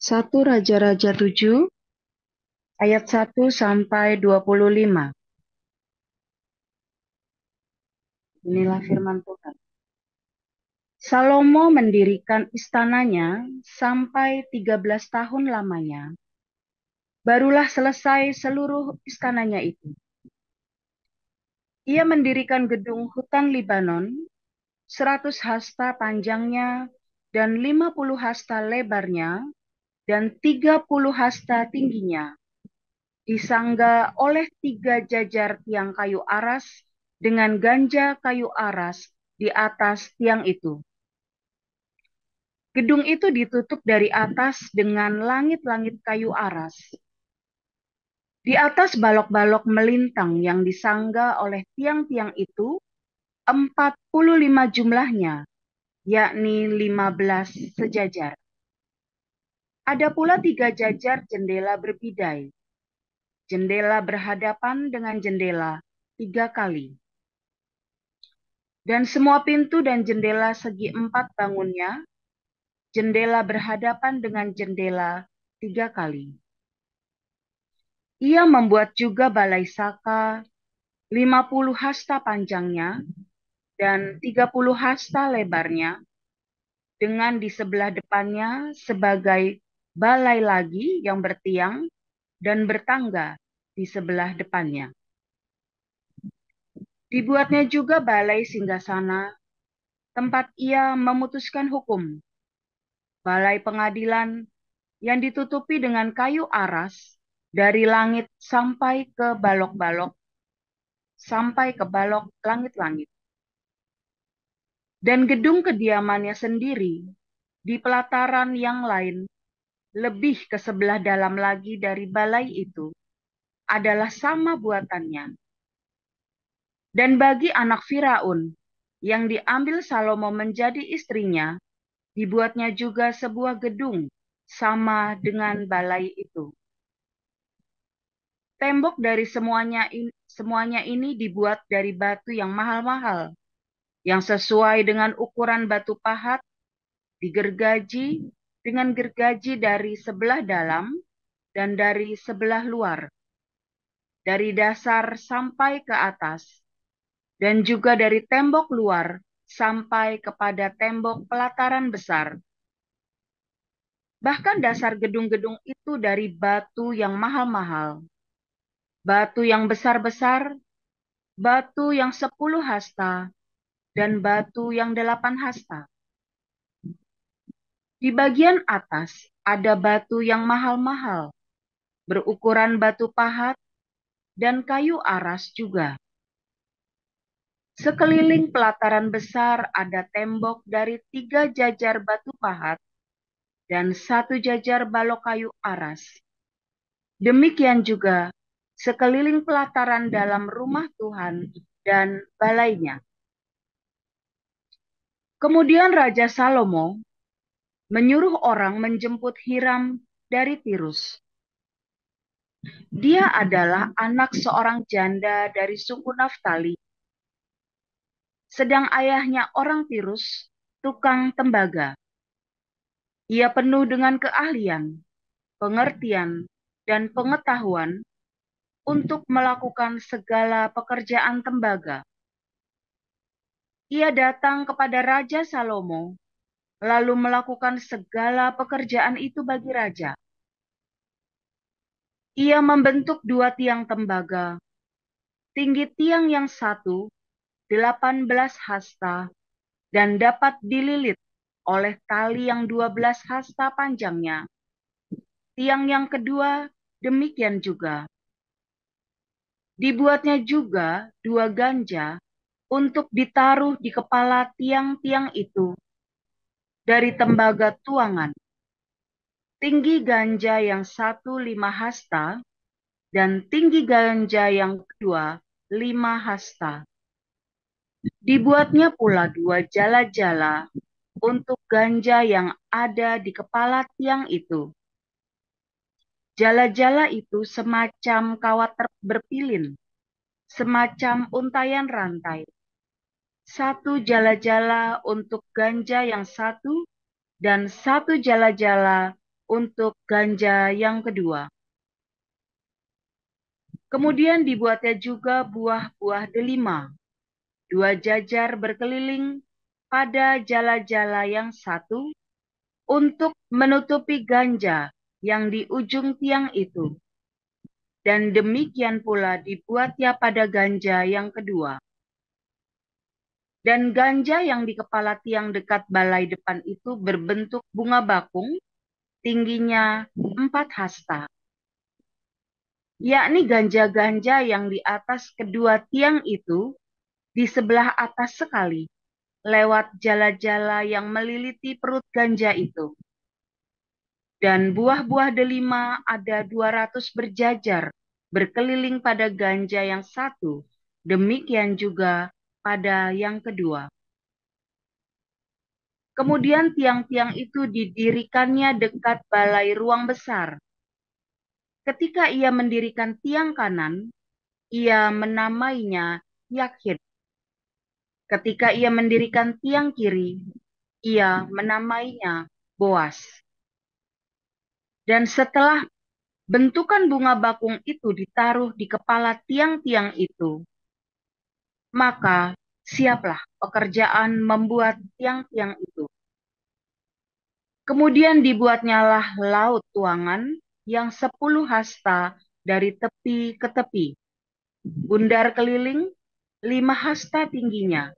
1 Raja-Raja 7 ayat 1 sampai 25. Inilah firman Tuhan. Salomo mendirikan istananya sampai 13 tahun lamanya. Barulah selesai seluruh istananya itu. Ia mendirikan gedung hutan Libanon, 100 hasta panjangnya dan 50 hasta lebarnya dan 30 hasta tingginya. Disangga oleh 3 jajar tiang kayu aras dengan ganja kayu aras di atas tiang itu. Gedung itu ditutup dari atas dengan langit-langit kayu aras. Di atas balok-balok melintang yang disangga oleh tiang-tiang itu, 45 jumlahnya, yakni 15 sejajar. Ada pula 3 jajar jendela berbidai. Jendela berhadapan dengan jendela 3 kali. Dan semua pintu dan jendela segi 4 bangunnya, jendela berhadapan dengan jendela 3 kali. Ia membuat juga balai saka 50 hasta panjangnya dan 30 hasta lebarnya, dengan di sebelah depannya sebagai balai lagi yang bertiang dan bertangga di sebelah depannya. Dibuatnya juga balai singgasana, tempat ia memutuskan hukum. Balai pengadilan yang ditutupi dengan kayu aras dari langit sampai ke balok-balok, sampai ke balok langit-langit. Dan gedung kediamannya sendiri di pelataran yang lain, lebih ke sebelah dalam lagi dari balai itu, adalah sama buatannya. Dan bagi anak Firaun yang diambil Salomo menjadi istrinya, dibuatnya juga sebuah gedung sama dengan balai itu. Tembok dari semuanya ini dibuat dari batu yang mahal-mahal, yang sesuai dengan ukuran batu pahat, digergaji dengan gergaji dari sebelah dalam dan dari sebelah luar, dari dasar sampai ke atas, dan juga dari tembok luar sampai kepada tembok pelataran besar. Bahkan dasar gedung-gedung itu dari batu yang mahal-mahal, batu yang besar-besar, batu yang 10 hasta, dan batu yang 8 hasta. Di bagian atas ada batu yang mahal-mahal, berukuran batu pahat, dan kayu aras juga. Sekeliling pelataran besar ada tembok dari 3 jajar batu pahat dan 1 jajar balok kayu aras. Demikian juga sekeliling pelataran dalam rumah Tuhan dan balainya. Kemudian Raja Salomo menyuruh orang menjemput Hiram dari Tirus. Dia adalah anak seorang janda dari suku Naftali. Sedang ayahnya orang Tirus, tukang tembaga. Ia penuh dengan keahlian, pengertian, dan pengetahuan untuk melakukan segala pekerjaan tembaga. Ia datang kepada Raja Salomo, lalu melakukan segala pekerjaan itu bagi raja. Ia membentuk 2 tiang tembaga, tinggi tiang yang satu 18 hasta, dan dapat dililit oleh tali yang 12 hasta panjangnya. Tiang yang kedua demikian juga. Dibuatnya juga 2 ganja untuk ditaruh di kepala tiang-tiang itu dari tembaga tuangan. Tinggi ganja yang satu 5 hasta dan tinggi ganja yang kedua 5 hasta. Dibuatnya pula 2 jala-jala untuk ganja yang ada di kepala tiang itu. Jala-jala itu semacam kawat berpilin, semacam untaian rantai. 1 jala-jala untuk ganja yang satu dan 1 jala-jala untuk ganja yang kedua. Kemudian dibuatnya juga buah-buah delima, 2 jajar berkeliling pada jala-jala yang satu untuk menutupi ganja yang di ujung tiang itu. Dan demikian pula dibuatnya pada ganja yang kedua. Dan ganja yang di kepala tiang dekat balai depan itu berbentuk bunga bakung, tingginya 4 hasta. Yakni ganja-ganja yang di atas kedua tiang itu di sebelah atas sekali, lewat jala-jala yang meliliti perut ganja itu. Dan buah-buah delima ada 200 berjajar, berkeliling pada ganja yang satu, demikian juga pada yang kedua. Kemudian tiang-tiang itu didirikannya dekat balai ruang besar. Ketika ia mendirikan tiang kanan, ia menamainya Yakin. Ketika ia mendirikan tiang kiri, ia menamainya Boas. Dan setelah bentukan bunga bakung itu ditaruh di kepala tiang-tiang itu, maka siaplah pekerjaan membuat tiang-tiang itu. Kemudian dibuatnyalah laut tuangan yang 10 hasta dari tepi ke tepi, bundar keliling 5 hasta tingginya,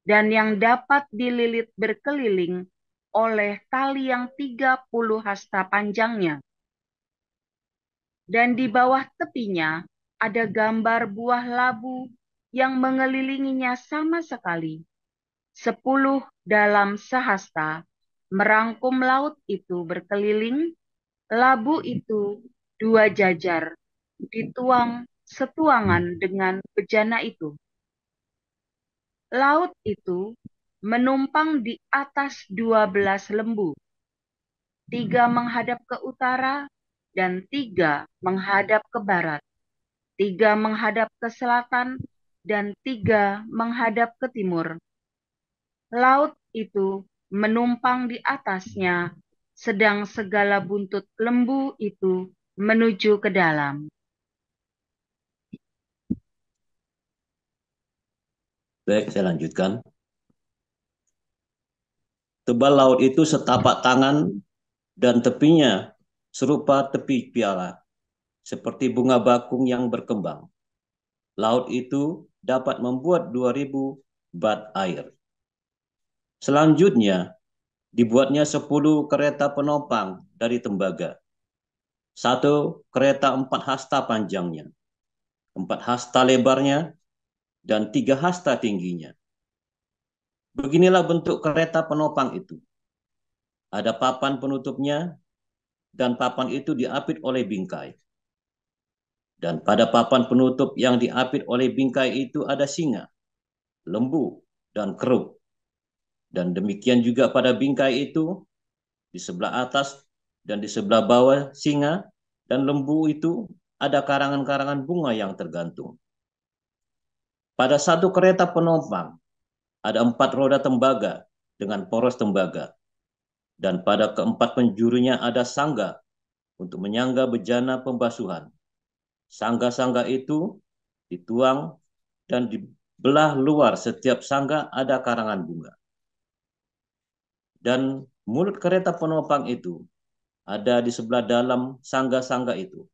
dan yang dapat dililit berkeliling oleh tali yang 30 hasta panjangnya. Dan di bawah tepinya ada gambar buah labu yang mengelilinginya sama sekali. 10 dalam sehasta merangkum laut itu berkeliling, labu itu 2 jajar, dituang setuangan dengan bejana itu. Laut itu menumpang di atas 12 lembu, 3 menghadap ke utara dan 3 menghadap ke barat, 3 menghadap ke selatan dan 3 menghadap ke timur. Laut itu menumpang di atasnya, sedang segala buntut lembu itu menuju ke dalam. Baik, saya lanjutkan. Tebal laut itu setapak tangan dan tepinya serupa tepi piala, seperti bunga bakung yang berkembang. Laut itu dapat membuat 2000 bat air. Selanjutnya, dibuatnya 10 kereta penopang dari tembaga. 1 kereta 4 hasta panjangnya, 4 hasta lebarnya, dan 3 hasta tingginya. Beginilah bentuk kereta penopang itu. Ada papan penutupnya, dan papan itu diapit oleh bingkai. Dan pada papan penutup yang diapit oleh bingkai itu ada singa, lembu, dan keruk. Dan demikian juga pada bingkai itu, di sebelah atas dan di sebelah bawah singa dan lembu itu ada karangan-karangan bunga yang tergantung. Pada satu kereta penopang ada 4 roda tembaga dengan poros tembaga. Dan pada keempat penjurunya ada sangga untuk menyangga bejana pembasuhan. Sangga-sangga itu dituang dan dibelah luar setiap sangga ada karangan bunga. Dan mulut kereta penopang itu ada di sebelah dalam sangga-sangga itu,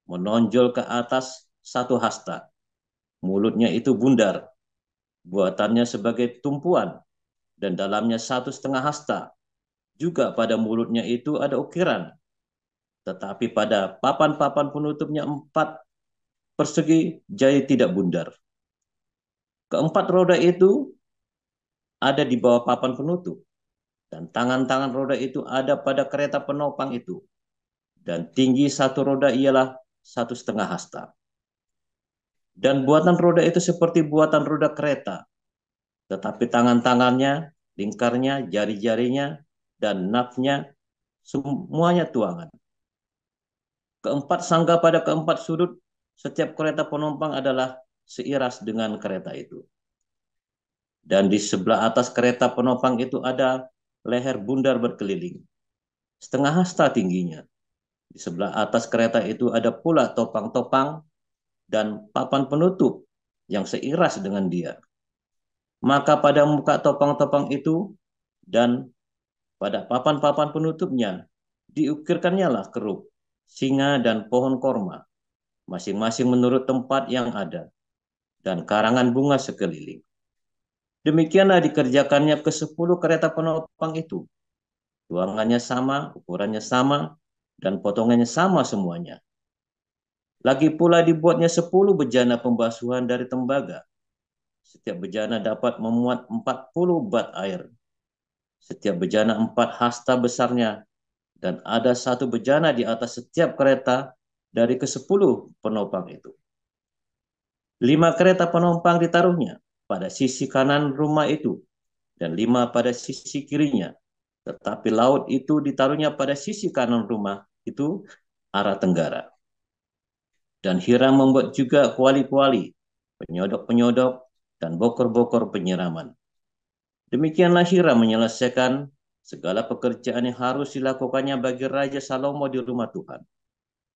menonjol ke atas 1 hasta. Mulutnya itu bundar, buatannya sebagai tumpuan, dan dalamnya 1,5 hasta. Juga pada mulutnya itu ada ukiran, tetapi pada papan-papan penutupnya 4 persegi jadi tidak bundar. Keempat roda itu ada di bawah papan penutup, dan tangan-tangan roda itu ada pada kereta penopang itu, dan tinggi 1 roda ialah 1,5 hasta. Dan buatan roda itu seperti buatan roda kereta, tetapi tangan-tangannya, lingkarnya, jari-jarinya, dan napnya semuanya tuangan. Keempat sangga pada keempat sudut setiap kereta penumpang adalah seiras dengan kereta itu. Dan di sebelah atas kereta penopang itu ada leher bundar berkeliling. setengah hasta tingginya. Di sebelah atas kereta itu ada pula topang-topang dan papan penutup yang seiras dengan dia. Maka pada muka topang-topang itu dan pada papan-papan penutupnya diukirkannya lah keruk, singa dan pohon korma, masing-masing menurut tempat yang ada, dan karangan bunga sekeliling. Demikianlah dikerjakannya ke-10 kereta penopang itu. Ruangannya sama, ukurannya sama, dan potongannya sama semuanya. Lagi pula dibuatnya 10 bejana pembasuhan dari tembaga. Setiap bejana dapat memuat 40 bat air. Setiap bejana 4 hasta besarnya, dan ada satu bejana di atas setiap kereta dari ke-10 penopang itu. 5 kereta penumpang ditaruhnya pada sisi kanan rumah itu, dan 5 pada sisi kirinya. Tetapi laut itu ditaruhnya pada sisi kanan rumah itu, arah tenggara. Dan Hiram membuat juga kuali-kuali, penyodok-penyodok, dan bokor-bokor penyiraman. Demikianlah Hiram menyelesaikan segala pekerjaan yang harus dilakukannya bagi Raja Salomo di rumah Tuhan,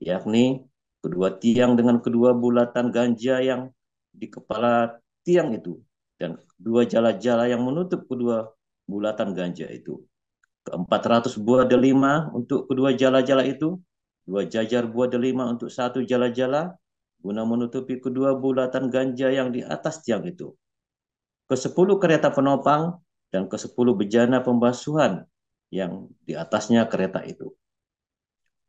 yakni kedua tiang dengan kedua bulatan ganja yang di kepala tiang itu, dan dua jala-jala yang menutup kedua bulatan ganja itu. 400 buah delima untuk kedua jala-jala itu, dua jajar buah delima untuk satu jala-jala, guna menutupi kedua bulatan ganja yang di atas tiang itu. Ke-10 kereta penopang dan ke-10 bejana pembasuhan yang di atasnya kereta itu.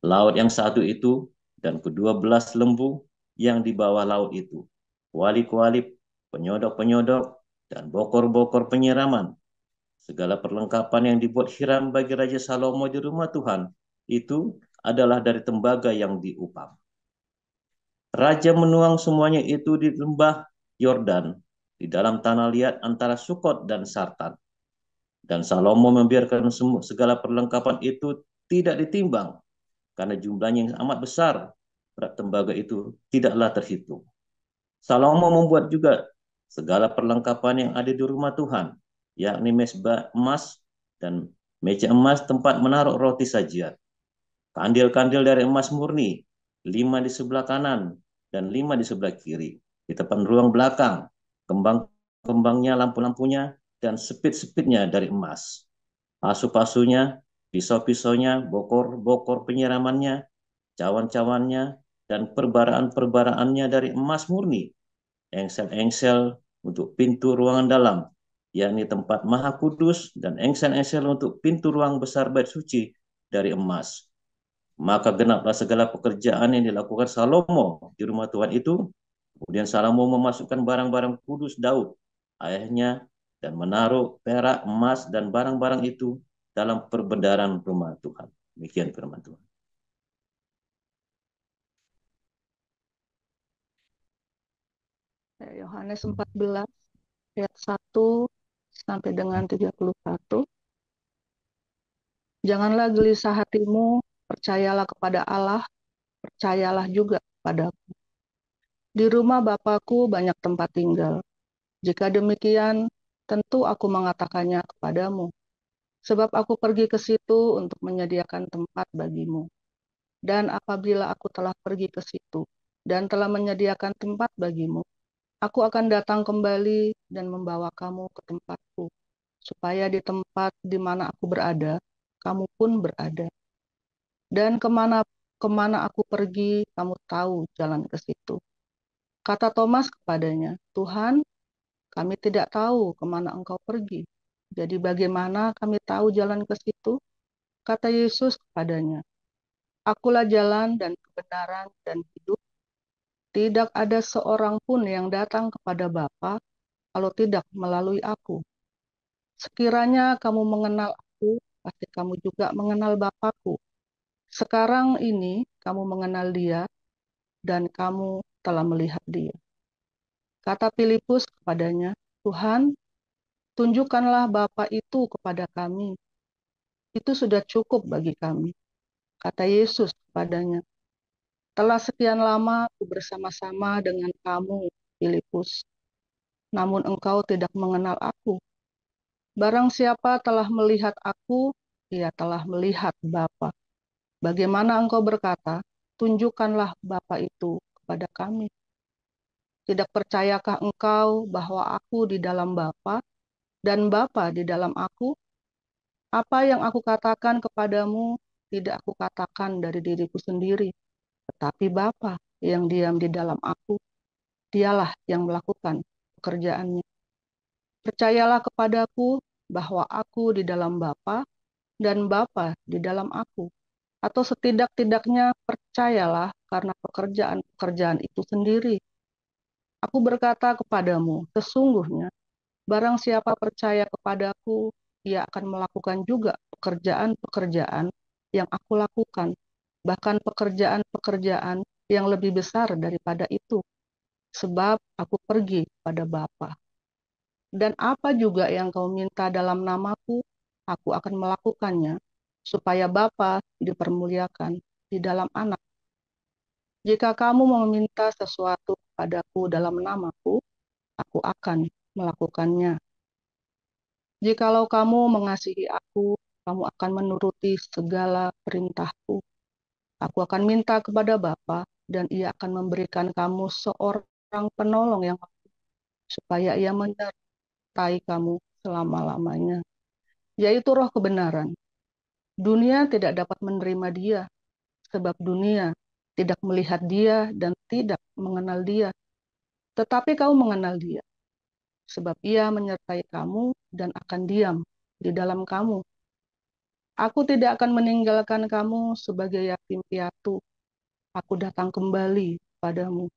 Laut yang satu itu dan ke-12 lembu yang di bawah laut itu. Kuali-kuali, penyodok-penyodok, dan bokor-bokor penyiraman. Segala perlengkapan yang dibuat Hiram bagi Raja Salomo di rumah Tuhan itu adalah dari tembaga yang diupam. Raja menuang semuanya itu di lembah Yordan, di dalam tanah liat antara Sukot dan Sartan. Dan Salomo membiarkan segala perlengkapan itu tidak ditimbang, karena jumlahnya yang amat besar. Berat tembaga itu tidaklah terhitung. Salomo membuat juga segala perlengkapan yang ada di rumah Tuhan, yakni mesbah emas dan meja emas tempat menaruh roti sajian. Kandil-kandil dari emas murni, 5 di sebelah kanan dan 5 di sebelah kiri. Di depan ruang belakang, kembang-kembangnya, lampu-lampunya, dan sepit-sepitnya dari emas. Pasu-pasunya, pisau-pisaunya, bokor-bokor penyiramannya, cawan-cawannya, dan perbaraan-perbaraannya dari emas murni. Engsel-engsel untuk pintu ruangan dalam, yakni tempat maha kudus, dan engsel-engsel untuk pintu ruang besar bait suci dari emas. Maka genaplah segala pekerjaan yang dilakukan Salomo di rumah Tuhan itu. Kemudian Salomo memasukkan barang-barang kudus Daud, ayahnya, dan menaruh perak, emas, dan barang-barang itu dalam perbendaharaan rumah Tuhan. Demikian firman Tuhan. Yohanes 14 ayat 1 sampai dengan 31. Janganlah gelisah hatimu, percayalah kepada Allah, percayalah juga kepadaku. Di rumah Bapakku banyak tempat tinggal. Jika demikian, tentu aku mengatakannya kepadamu. Sebab aku pergi ke situ untuk menyediakan tempat bagimu. Dan apabila aku telah pergi ke situ dan telah menyediakan tempat bagimu, aku akan datang kembali dan membawa kamu ke tempatku, supaya di tempat di mana aku berada, kamu pun berada. Dan kemana aku pergi, kamu tahu jalan ke situ. Kata Thomas kepadanya, Tuhan, kami tidak tahu kemana engkau pergi. Jadi bagaimana kami tahu jalan ke situ? Kata Yesus kepadanya, Akulah jalan dan kebenaran dan hidup. Tidak ada seorang pun yang datang kepada Bapa kalau tidak melalui aku. Sekiranya kamu mengenal aku, pasti kamu juga mengenal Bapakku. Sekarang ini kamu mengenal dia dan kamu telah melihat dia. Kata Filipus kepadanya, Tuhan, tunjukkanlah Bapa itu kepada kami. Itu sudah cukup bagi kami. Kata Yesus kepadanya, telah sekian lama aku bersama-sama dengan kamu, Filipus, namun engkau tidak mengenal aku. Barang siapa telah melihat aku, ia telah melihat Bapa. Bagaimana engkau berkata, tunjukkanlah Bapa itu kepada kami? Tidak percayakah engkau bahwa aku di dalam Bapa dan Bapa di dalam aku? Apa yang aku katakan kepadamu tidak aku katakan dari diriku sendiri, tetapi Bapa yang diam di dalam aku, dialah yang melakukan pekerjaannya. Percayalah kepadaku bahwa aku di dalam Bapa dan Bapa di dalam aku. Atau setidak-tidaknya percayalah karena pekerjaan-pekerjaan itu sendiri. Aku berkata kepadamu, sesungguhnya barang siapa percaya kepadaku, ia akan melakukan juga pekerjaan-pekerjaan yang aku lakukan, bahkan pekerjaan-pekerjaan yang lebih besar daripada itu, sebab aku pergi pada Bapa. Dan apa juga yang kau minta dalam namaku, aku akan melakukannya, supaya Bapa dipermuliakan di dalam Anak. Jika kamu meminta sesuatu padaku dalam namaku, aku akan melakukannya. Jikalau kamu mengasihi aku, kamu akan menuruti segala perintahku. Aku akan minta kepada Bapa, dan ia akan memberikan kamu seorang penolong yang supaya ia menyertai kamu selama-lamanya, yaitu Roh kebenaran. Dunia tidak dapat menerima dia, sebab dunia tidak melihat dia dan tidak mengenal dia. Tetapi kau mengenal dia, sebab ia menyertai kamu dan akan diam di dalam kamu. Aku tidak akan meninggalkan kamu sebagai yatim piatu. Aku datang kembali padamu.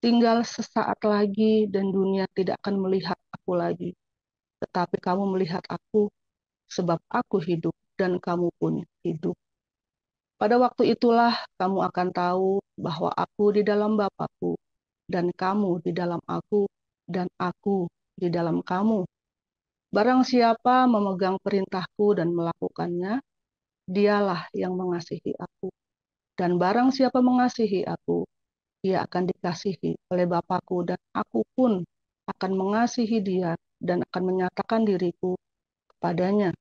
Tinggal sesaat lagi dan dunia tidak akan melihat aku lagi. Tetapi kamu melihat aku, sebab aku hidup dan kamu pun hidup. Pada waktu itulah kamu akan tahu bahwa aku di dalam Bapa-Ku, dan kamu di dalam aku, dan aku di dalam kamu. Barang siapa memegang perintahku dan melakukannya, dialah yang mengasihi aku. Dan barang siapa mengasihi aku, ia akan dikasihi oleh Bapa-Ku, dan aku pun akan mengasihi dia dan akan menyatakan diriku kepadanya.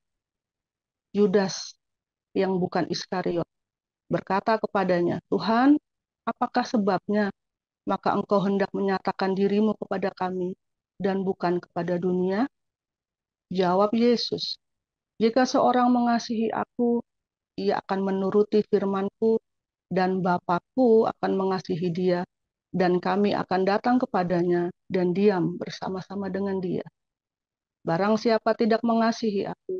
Yudas yang bukan Iskariot berkata kepadanya, Tuhan, apakah sebabnya maka engkau hendak menyatakan dirimu kepada kami dan bukan kepada dunia? Jawab Yesus, jika seorang mengasihi aku, ia akan menuruti firman-Ku, dan Bapa-Ku akan mengasihi dia, dan kami akan datang kepadanya dan diam bersama-sama dengan dia. Barang siapa tidak mengasihi aku,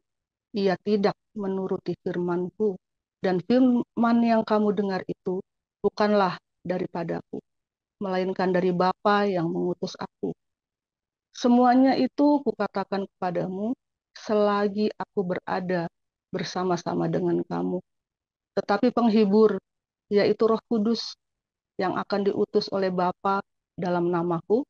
ia tidak menuruti firman-Ku, dan firman yang kamu dengar itu bukanlah daripadaku, melainkan dari Bapa yang mengutus aku. Semuanya itu kukatakan kepadamu selagi aku berada bersama-sama dengan kamu. Tetapi penghibur, yaitu Roh Kudus, yang akan diutus oleh Bapa dalam namaku,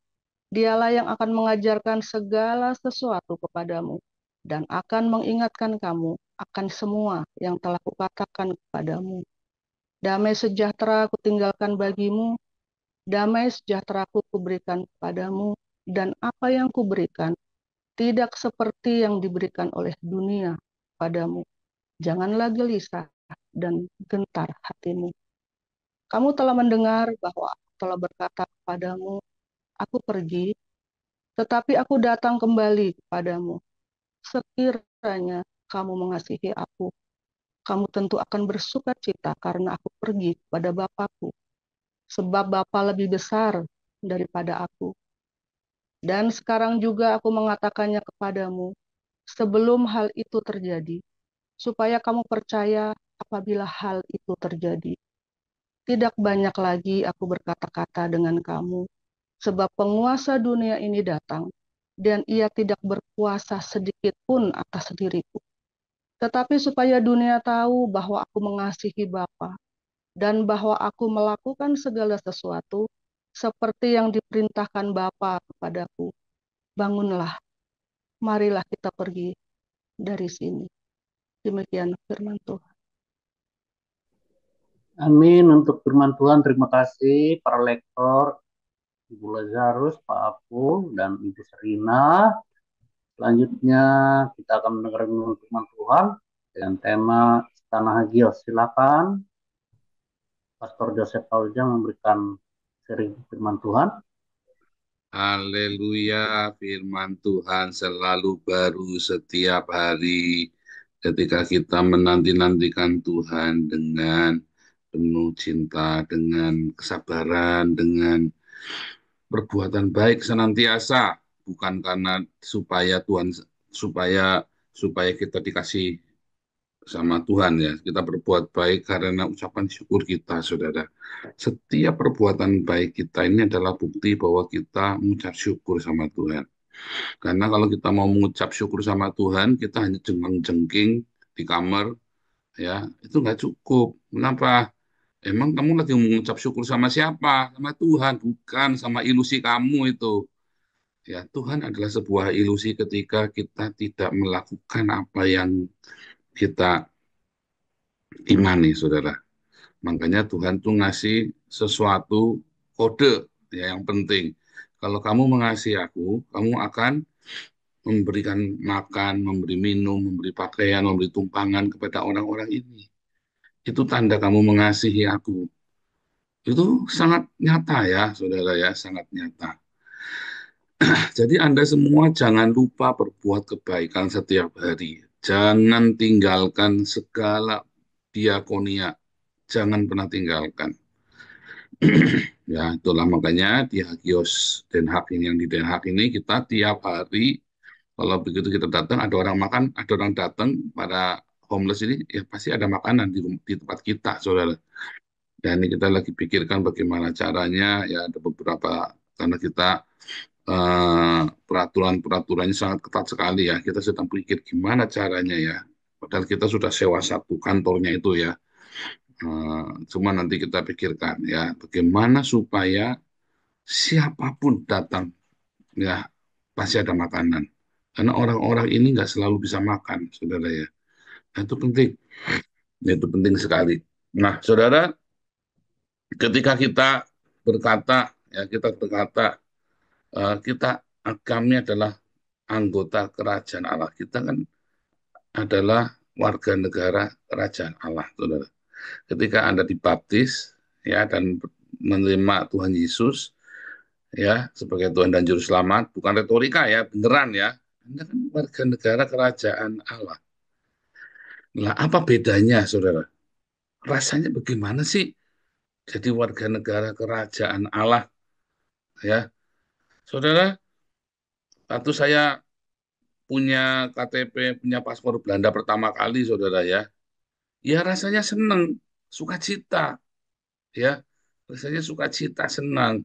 dialah yang akan mengajarkan segala sesuatu kepadamu dan akan mengingatkan kamu akan semua yang telah kukatakan kepadamu. Damai sejahtera kutinggalkan bagimu, damai sejahtera kuberikan kepadamu, dan apa yang kuberikan tidak seperti yang diberikan oleh dunia padamu. Janganlah gelisah dan gentar hatimu. Kamu telah mendengar bahwa aku telah berkata kepadamu, aku pergi, tetapi aku datang kembali kepadamu. Sekiranya kamu mengasihi aku, kamu tentu akan bersuka cita karena aku pergi kepada Bapa-Ku, sebab Bapa lebih besar daripada aku. Dan sekarang juga aku mengatakannya kepadamu, sebelum hal itu terjadi, supaya kamu percaya apabila hal itu terjadi. Tidak banyak lagi aku berkata-kata dengan kamu, sebab penguasa dunia ini datang, dan ia tidak berkuasa sedikit pun atas diriku. Tetapi supaya dunia tahu bahwa aku mengasihi Bapa, dan bahwa aku melakukan segala sesuatu seperti yang diperintahkan Bapa kepadaku. Bangunlah, marilah kita pergi dari sini. Demikian firman Tuhan. Amin. Untuk firman Tuhan, terima kasih para lektor, Ibu Lazarus, Pak Apu, dan Ibu Serina. Selanjutnya kita akan mendengar firman Tuhan dengan tema Istana Hagios. Silakan Pastor Joseph Aulia memberikan seri firman Tuhan. Haleluya, firman Tuhan selalu baru setiap hari ketika kita menanti-nantikan Tuhan dengan penuh cinta, dengan kesabaran, dengan perbuatan baik senantiasa, bukan karena supaya Tuhan supaya supaya kita dikasih sama Tuhan ya. Kita berbuat baik karena ucapan syukur kita, saudara. Setiap perbuatan baik kita ini adalah bukti bahwa kita mengucap syukur sama Tuhan. Karena kalau kita mau mengucap syukur sama Tuhan, kita hanya jengking di kamar, ya itu nggak cukup. Kenapa? Emang kamu lagi mengucap syukur sama siapa? Sama Tuhan, bukan sama ilusi kamu itu. Ya, Tuhan adalah sebuah ilusi ketika kita tidak melakukan apa yang kita imani, saudara. Makanya Tuhan tuh ngasih sesuatu kode ya yang penting. Kalau kamu mengasihi aku, kamu akan memberikan makan, memberi minum, memberi pakaian, memberi tumpangan kepada orang-orang ini. Itu tanda kamu mengasihi aku. Itu sangat nyata ya, saudara ya, sangat nyata. Jadi Anda semua jangan lupa berbuat kebaikan setiap hari. Jangan tinggalkan segala diakonia. Jangan pernah tinggalkan. Ya, itulah makanya di Hagios Den Haag ini, yang di Den Haag ini kita tiap hari kalau begitu kita datang ada orang makan, ada orang datang pada homeless ini ya pasti ada makanan di tempat kita, saudara. Dan ini kita lagi pikirkan bagaimana caranya ya ada beberapa karena kita peraturan-peraturannya sangat ketat sekali ya. Kita sedang pikir gimana caranya ya. Padahal kita sudah sewa satu kantornya itu ya. Cuma nanti kita pikirkan ya bagaimana supaya siapapun datang ya pasti ada makanan karena orang-orang ini nggak selalu bisa makan, saudara ya. Nah, itu penting. Nah, itu penting sekali. Nah, saudara, ketika kita berkata ya kita kami adalah anggota kerajaan Allah, kita kan adalah warga negara kerajaan Allah, saudara. Ketika Anda dibaptis ya dan menerima Tuhan Yesus ya sebagai Tuhan dan Juru Selamat, bukan retorika ya, beneran ya. Anda kan warga negara kerajaan Allah. Nah, apa bedanya, saudara? Rasanya bagaimana sih jadi warga negara kerajaan Allah ya? Saudara, waktu saya punya KTP, punya paspor Belanda pertama kali, saudara ya, ya rasanya seneng, sukacita ya. Rasanya sukacita, senang.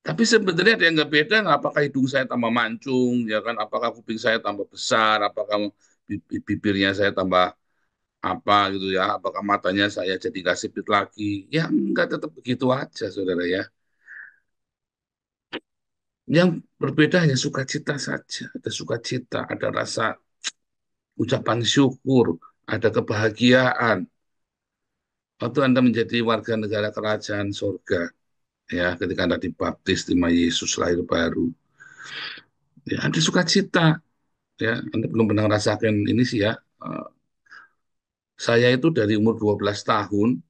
Tapi sebenarnya ada yang nggak beda, nggak? Apakah hidung saya tambah mancung, ya kan? Apakah kuping saya tambah besar? Apakah bibirnya saya tambah apa gitu ya? Apakah matanya saya jadi nggak sipit lagi? Ya enggak, tetap begitu aja, saudara ya. Yang berbeda hanya sukacita saja. Ada sukacita, ada rasa ucapan syukur, ada kebahagiaan. Waktu Anda menjadi warga negara kerajaan surga, ya, ketika Anda dibaptis, terima Yesus lahir baru, ya, ada sukacita. Ya, Anda belum pernah ngerasakan ini sih ya. Saya itu dari umur 12 tahun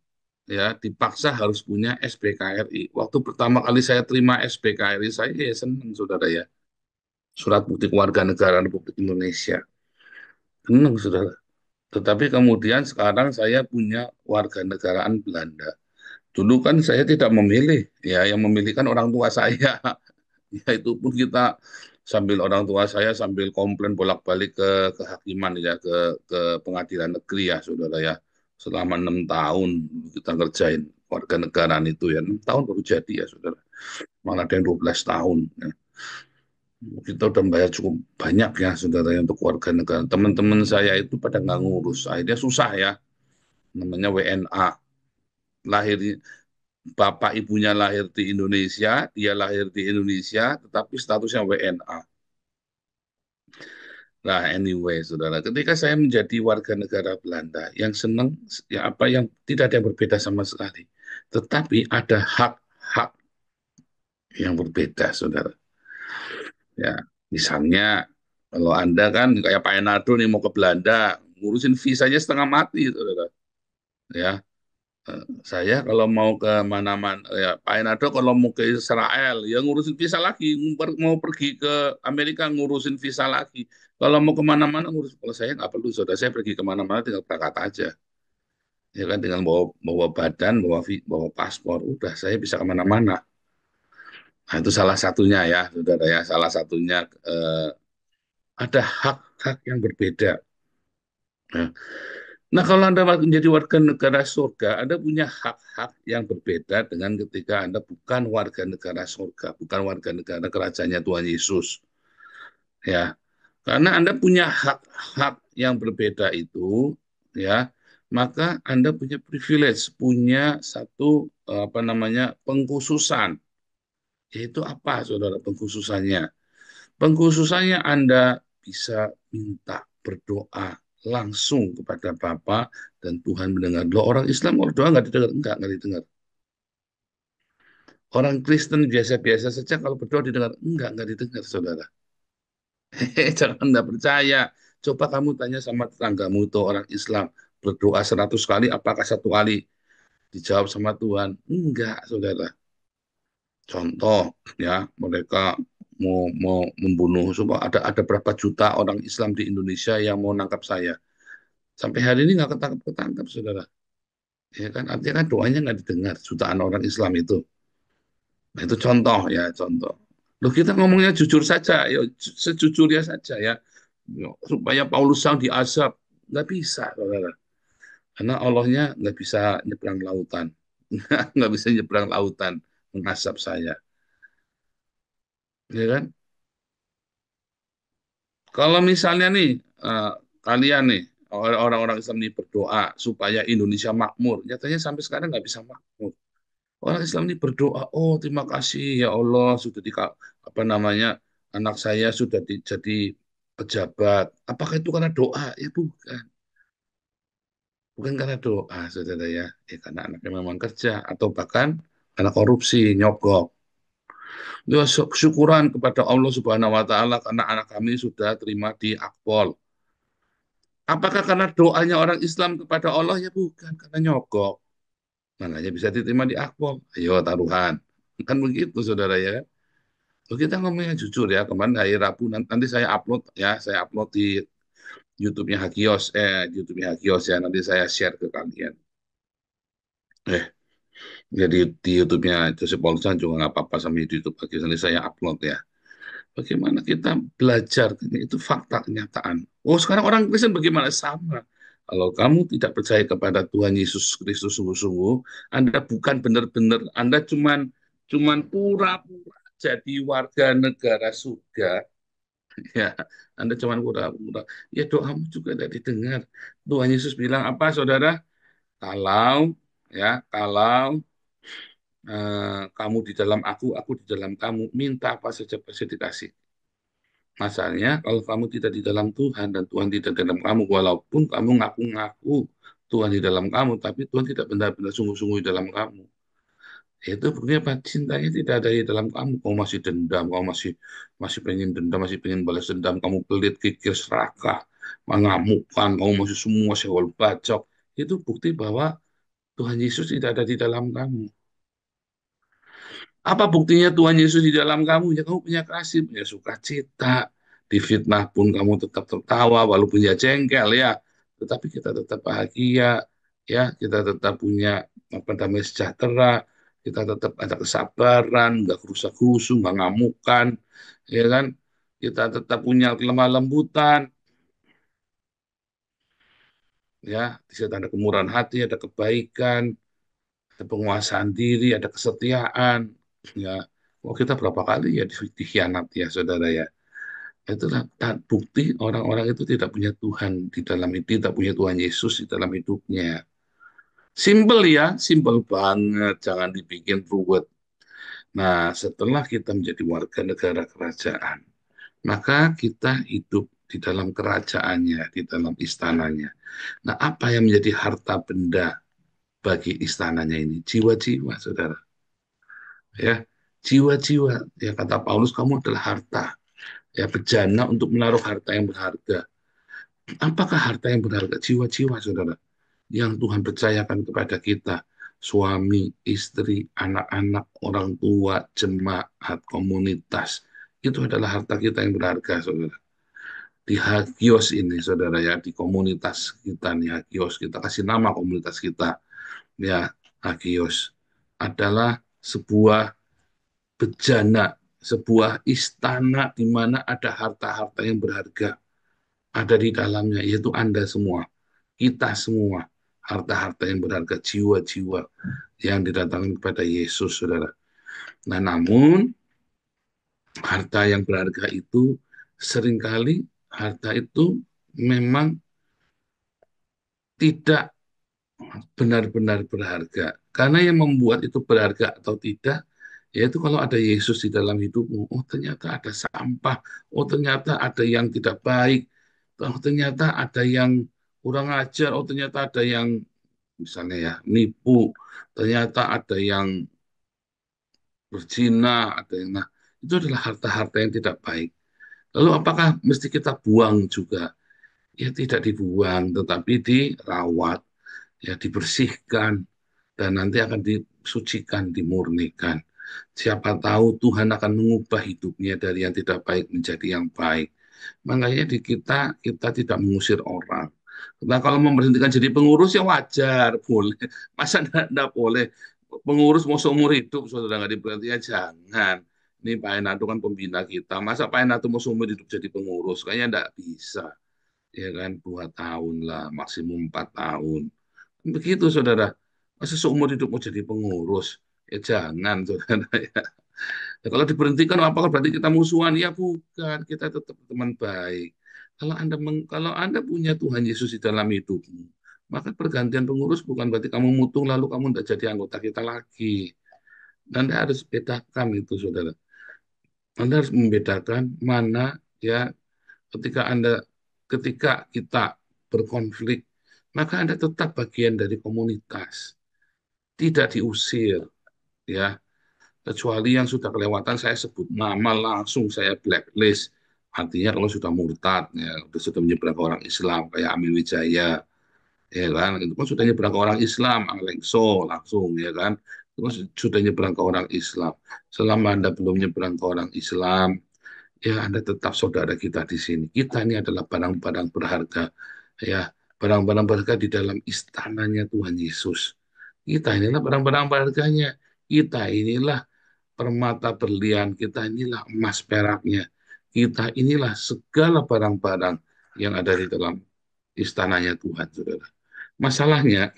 ya dipaksa harus punya SBKRI. Waktu pertama kali saya terima SBKRI saya ya senang, saudara ya. Surat bukti kewarganegaraan Republik Indonesia. Senang, saudara. Tetapi kemudian sekarang saya punya warga negaraan Belanda. Dulu kan saya tidak memilih, ya yang memilih kan orang tua saya. Ya itu pun kita sambil orang tua saya sambil komplain bolak-balik ke kehakiman ya ke pengadilan negeri ya saudara ya. Selama 6 tahun kita ngerjain warga negaraan itu ya 6 tahun baru jadi ya saudara. Malah ada yang 12 tahun. Ya. Kita udah membayar cukup banyak ya saudara ya, untuk warga negara. Teman-teman saya itu pada nggak ngurus, akhirnya susah ya. Namanya WNA. Lahir bapak ibunya lahir di Indonesia, dia lahir di Indonesia, tetapi statusnya WNA. Nah, anyway, saudara, ketika saya menjadi warga negara Belanda, yang senang, ya apa yang tidak ada yang berbeda sama sekali. Tetapi ada hak-hak yang berbeda, saudara. Ya, misalnya Kalau Anda kan kayak Pak Enado nih mau ke Belanda, ngurusin visanya setengah mati, saudara. Ya, saya kalau mau ke mana-mana, ya Pak Enado kalau mau ke Israel, ya ngurusin visa lagi. Mau pergi ke Amerika ngurusin visa lagi. Kalau mau kemana-mana ngurus. Kalau saya nggak perlu, saudara. Saya pergi kemana-mana tinggal berangkat aja. Ya kan, dengan bawa badan, bawa paspor, udah saya bisa kemana-mana. Nah, itu salah satunya ya, saudara ya. Salah satunya ada hak-hak yang berbeda. Nah, nah, kalau Anda menjadi warga negara surga, Anda punya hak-hak yang berbeda dengan ketika Anda bukan warga negara surga, bukan warga negara kerajaannya Tuhan Yesus. Ya, karena Anda punya hak-hak yang berbeda itu, ya, maka Anda punya privilege, punya satu apa namanya pengkhususan. Yaitu apa, saudara, pengkhususannya? Pengkhususannya Anda bisa minta berdoa langsung kepada Bapa dan Tuhan mendengar. Loh, orang Islam kalau doa nggak didengar? Nggak didengar. Orang Kristen biasa-biasa saja kalau berdoa didengar? Nggak didengar, saudara. Jangan Anda percaya. Coba kamu tanya sama tetanggamu itu orang Islam. Berdoa 100 kali, apakah satu kali dijawab sama Tuhan? Enggak, saudara. Contoh, ya, mereka mau membunuh. Coba ada berapa juta orang Islam di Indonesia yang mau nangkap saya. Sampai hari ini nggak ketangkap, saudara. Ya kan, artinya kan doanya nggak didengar jutaan orang Islam itu. Nah, itu contoh ya, contoh. Loh, kita ngomongnya jujur saja, ya sejujurnya saja ya. Ya, supaya Paulus sang diazab, nggak bisa, saudara. Karena Allahnya nggak bisa nyebrang lautan, nggak bisa nyebrang lautan mengasap saya, ya kan? Kalau misalnya nih, kalian nih, orang-orang Islam ini berdoa supaya Indonesia makmur, nyatanya sampai sekarang nggak bisa makmur. Orang Islam ini berdoa, oh terima kasih ya Allah sudah apa namanya anak saya sudah jadi pejabat. Apakah itu karena doa? Ya bukan, bukan karena doa, saudara ya. Ya karena anaknya memang kerja atau bahkan karena korupsi, nyogok. Ya syukuran kepada Allah Subhanahu Wa Taala karena anak kami sudah terima di Akpol. Apakah karena doanya orang Islam kepada Allah? Ya bukan, karena nyogok. Makanya bisa diterima di Akpol. Ayo taruhan. Kan begitu, saudara ya. Oh, kita ngomongnya jujur ya, kemarin hari Rabu nanti saya upload ya, saya upload di YouTube-nya Hagios, YouTube-nya Hagios ya, nanti saya share ke kalian. Eh, jadi di YouTube-nya Joseph Paulson juga nggak apa-apa sama di YouTube Hagios, nanti saya upload ya. Bagaimana kita belajar, itu fakta kenyataan. Oh, sekarang orang Kristen bagaimana? Sama. Kalau kamu tidak percaya kepada Tuhan Yesus Kristus sungguh-sungguh, Anda bukan benar-benar, Anda cuman pura-pura jadi warga negara surga, ya, Anda cuma pura-pura. Ya doamu juga tidak didengar. Tuhan Yesus bilang apa, saudara? Kalau kalau kamu di dalam aku di dalam kamu, minta apa saja pasti dikasih. Masalahnya kalau kamu tidak di dalam Tuhan dan Tuhan tidak di dalam kamu, walaupun kamu ngaku-ngaku Tuhan di dalam kamu, tapi Tuhan tidak benar-benar sungguh-sungguh di dalam kamu. Itu buktinya apa? Cintanya tidak ada di dalam kamu. Kamu masih dendam, kamu masih masih pengen dendam, masih pengen balas dendam, kamu pelit, kikir, serakah, mengamukkan, kamu masih semua sewol bacok. Itu bukti bahwa Tuhan Yesus tidak ada di dalam kamu. Apa buktinya Tuhan Yesus di dalam kamu? Ya kamu punya kasih, punya sukacita. Difitnah pun kamu tetap tertawa, walaupun ya jengkel ya. Tetapi kita tetap bahagia, ya. Kita tetap punya apa damai sejahtera. Kita tetap ada kesabaran, nggak kerusak-kerusu, nggak ngamukan, ya kan? Kita tetap punya lemah lembutan, ya. Di situ ada kemurahan hati, ada kebaikan, ada penguasaan diri, ada kesetiaan, ya. Oh, kita berapa kali ya dikhianati ya, saudara ya. Itulah bukti orang-orang itu tidak punya Tuhan di dalam itu, tidak punya Tuhan Yesus di dalam hidupnya. Simple ya, simple banget, jangan dibikin ruwet. Nah, setelah kita menjadi warga negara kerajaan, maka kita hidup di dalam kerajaannya, di dalam istananya. Nah, apa yang menjadi harta benda bagi istananya ini? Jiwa-jiwa, saudara. Ya, jiwa-jiwa. Ya kata Paulus, kamu adalah harta. ya bejana untuk menaruh harta yang berharga. Apakah harta yang berharga? Jiwa-jiwa, saudara, yang Tuhan percayakan kepada kita. Suami, istri, anak-anak, orang tua, jemaat, komunitas. Itu adalah harta kita yang berharga, saudara. Di Hagios ini, saudara ya, di komunitas kita nih, Hagios, kita kasih nama komunitas kita, ya, Hagios, adalah sebuah bejana, sebuah istana di mana ada harta-harta yang berharga ada di dalamnya, yaitu Anda semua, kita semua, harta-harta yang berharga, jiwa-jiwa yang didatangkan kepada Yesus, saudara. Nah, namun harta yang berharga itu seringkali harta itu memang tidak benar-benar berharga. Karena yang membuat itu berharga atau tidak, yaitu kalau ada Yesus di dalam hidupmu, oh ternyata ada sampah, oh ternyata ada yang tidak baik, oh ternyata ada yang kurang ajar, oh ternyata ada yang misalnya ya nipu, ternyata ada yang berzina, ada yang nah itu adalah harta-harta yang tidak baik. Lalu apakah mesti kita buang juga? Ya tidak dibuang, tetapi dirawat, ya dibersihkan, dan nanti akan disucikan, dimurnikan. Siapa tahu Tuhan akan mengubah hidupnya dari yang tidak baik menjadi yang baik. Makanya di kita tidak mengusir orang. Nah, kalau memberhentikan jadi pengurus ya wajar, boleh. Masa enggak boleh? Pengurus mau seumur hidup, saudara nggak diberhenti ya jangan. Ini Pak Enato kan pembina kita. Masa Pak Enato mau seumur hidup jadi pengurus? Kayaknya enggak bisa. Ya kan, 2 tahun lah, maksimum 4 tahun. Begitu, saudara. Masa seumur hidup mau jadi pengurus? Ya jangan, saudara. Ya. Ya, kalau diberhentikan, apakah berarti kita musuhan? Ya bukan, kita tetap teman baik. Kalau Anda punya Tuhan Yesus di dalam hidupmu, maka pergantian pengurus bukan berarti kamu mutung lalu kamu tidak jadi anggota kita lagi. Anda harus bedakan itu, saudara. Anda harus membedakan mana ya ketika kita berkonflik, maka Anda tetap bagian dari komunitas, tidak diusir, ya. Kecuali yang sudah kelewatan saya sebut nama langsung saya blacklist. Artinya kalau sudah murtad, ya, sudah menyeberang ke orang Islam kayak Amin Wijaya, ya kan, itu kan sudah nyebrang ke orang Islam, Alexo langsung, ya kan, itu kan sudah nyebrang ke orang Islam. Selama Anda belum nyebrang ke orang Islam, ya Anda tetap saudara kita di sini. Kita ini adalah barang-barang berharga, ya, barang-barang berharga di dalam istananya Tuhan Yesus. Kita inilah barang-barang berharganya. Kita inilah permata berlian, kita inilah emas peraknya. Kita inilah segala barang-barang yang ada di dalam istananya Tuhan, saudara. Masalahnya,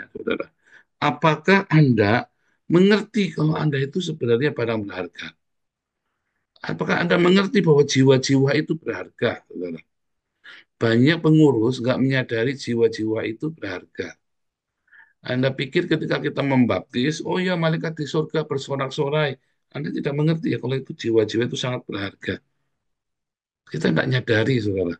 saudara, apakah Anda mengerti kalau Anda itu sebenarnya barang berharga? Apakah Anda mengerti bahwa jiwa-jiwa itu berharga, saudara? Banyak pengurus nggak menyadari jiwa-jiwa itu berharga. Anda pikir ketika kita membaptis, oh ya malaikat di surga bersorak-sorai. Anda tidak mengerti ya kalau itu jiwa-jiwa itu sangat berharga. Kita tidak nyadari, saudara.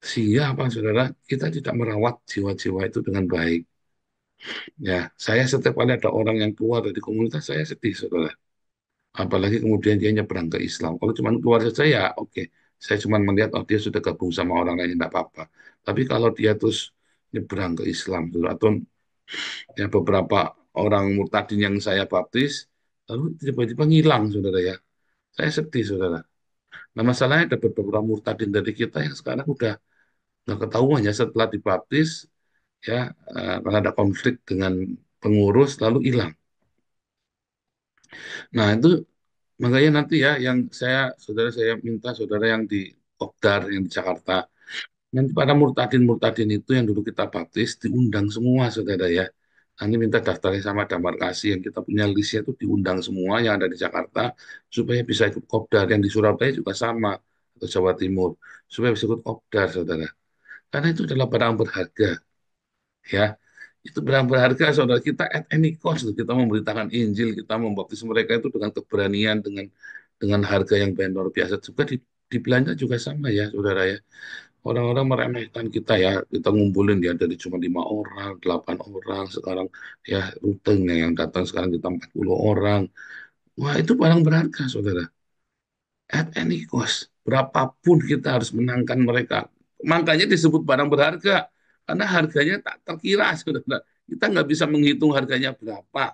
Sehingga apa, saudara? Kita tidak merawat jiwa-jiwa itu dengan baik. Ya, saya setiap kali ada orang yang keluar dari komunitas, saya sedih, saudara. Apalagi kemudian dia nyebrang ke Islam. Kalau cuma keluar saja ya oke. Saya cuma melihat oh dia sudah gabung sama orang lain tidak apa-apa. Tapi kalau dia terus nyebrang ke Islam atau ya beberapa orang murtadin yang saya baptis lalu tiba-tiba ngilang, saudara ya. Saya sedih, saudara. Nah masalahnya ada beberapa murtadin dari kita yang sekarang udah nggak ketahuan ya setelah dibaptis ya karena ada konflik dengan pengurus lalu hilang. Nah itu makanya nanti ya yang saya minta saudara yang di Kopdar yang di Jakarta, nanti para murtadin-murtadin itu yang dulu kita baptis diundang semua, saudara ya. Nanti minta daftarnya sama Damar Kasih yang kita punya listnya itu diundang semua yang ada di Jakarta supaya bisa ikut Kopdar, yang di Surabaya juga sama atau Jawa Timur supaya bisa ikut Kopdar, saudara. Karena itu adalah barang berharga, ya. Itu barang berharga, saudara. Kita at any cost, kita memberitakan Injil, kita membaptis mereka itu dengan keberanian, dengan harga yang luar biasa. Juga di Belanda juga sama ya, saudara ya. Orang-orang meremehkan kita ya, kita ngumpulin ya dari cuma 5 orang, 8 orang, sekarang ya rutenya yang datang sekarang kita 40 orang. Wah itu barang berharga, saudara. at any cost. Berapapun kita harus menangkan mereka. Makanya disebut barang berharga. Karena harganya tak terkira, saudara. Kita nggak bisa menghitung harganya berapa.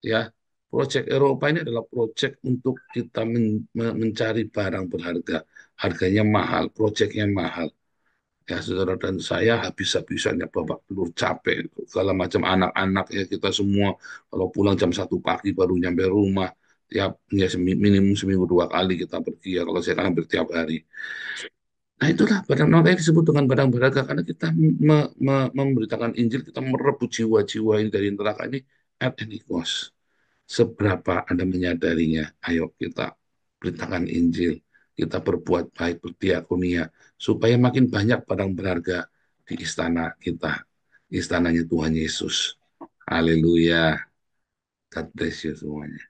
Ya, proyek Eropa ini adalah proyek untuk kita mencari barang berharga. Harganya mahal, proyeknya mahal. Ya, saudara dan saya habis-habisannya babak belur capek. Segala macam anak-anak ya kita semua. Kalau pulang jam 1 pagi baru nyampe rumah. Tiap ya minimum seminggu 2 kali kita pergi ya. Kalau saya kan hampir tiap hari. Nah itulah barang makanya disebut dengan barang berharga karena kita memberitakan Injil, kita merebut jiwa-jiwa ini dari neraka ini at any cost. Seberapa Anda menyadarinya? Ayo kita beritakan Injil, kita berbuat baik, berdiakonia, supaya makin banyak barang berharga di istana kita, istananya Tuhan Yesus. Haleluya. God bless you semuanya.